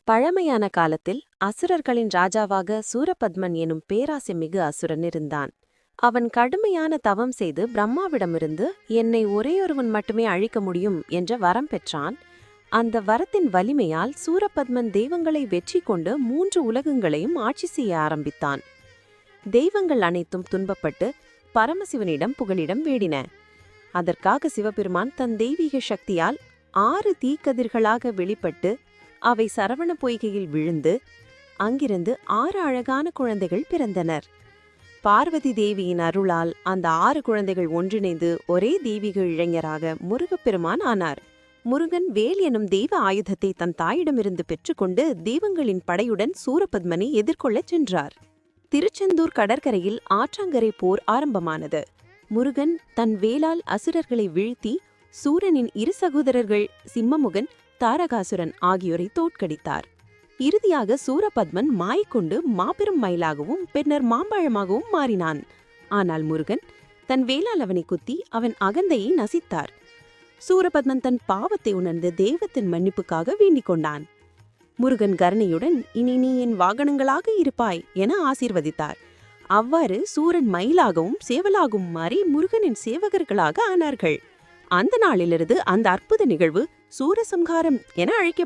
பழமையான காலத்தில் அசுரர்களின் ராஜாவாக சூரபத்மன் எனும் பேராசைமிகு அசுரன் இருந்தான். அவன் கடுமையான தவம் செய்து பிரம்மாவிடமிருந்து என்னை ஒரேயொருவன் மட்டுமே அழிக்க முடியும் என்ற வரம் பெற்றான். அந்த வரத்தின் வலிமையால் சூரபத்மன் தெய்வங்களை வெற்றி கொண்டு 3 உலகங்களையும் ஆட்சி செய்ய ஆரம்பித்தான். தெய்வங்கள் அனைத்தும் துன்பப்பட்டு பரமசிவனிடம் புகலிடம் வேடின. அதற்காக சிவபெருமான் தன் தெய்வீக சக்தியால் 6 தீக்கதிர்களாக வெளிப்பட்டு அவை சரவண பொய்கையில் விழுந்து அங்கிருந்து 6 அழகான குழந்தைகள் பிறந்தனர். பார்வதி தேவியின் அருளால் அந்த 6 குழந்தைகள் ஒன்றிணைந்து ஒரே தெய்வீக இளைஞராக முருகப்பெருமான் ஆனார். முருகன் வேல் எனும் தெய்வ ஆயுதத்தை தன் தாயிடமிருந்து பெற்றுக்கொண்டு தெய்வங்களின் படையுடன் சூரபத்மனை எதிர்கொள்ளச் சென்றார். திருச்செந்தூர் கடற்கரையில் ஆற்றங்கரை போர் ஆரம்பமானது. முருகன் தன் வேலால் அசுரர்களை வீழ்த்தி சூரனின் 2 சகோதரர்கள் சிம்மமுகன், தாரகாசுரன் ஆகியோரை தோற்கடித்தார். இறுதியாக சூரபத்மன் மாய்கொண்டு மாபெரும் மயிலாகவும் பின்னர் மாம்பழமாகவும் மாறினான். ஆனால் முருகன் தன் வேலால் அவனை குத்தி அவன் அகந்தையை நசித்தார். சூரபத்மன் தன் பாவத்தை உணர்ந்து தெய்வத்தின் மன்னிப்புக்காக வேண்டிக் கொண்டான். முருகன் கருணையுடன் இனி நீ என் வாகனங்களாக இருப்பாய் என ஆசீர்வதித்தார். அவ்வாறு சூரன் மயிலாகவும் சேவலாகவும் மாறி முருகனின் சேவகர்களாக ஆனார்கள். அந்த நாளிலிருந்து அந்த அற்புத நிகழ்வு சூரசம்ஹாரம் என அழைக்கப்பட்டது.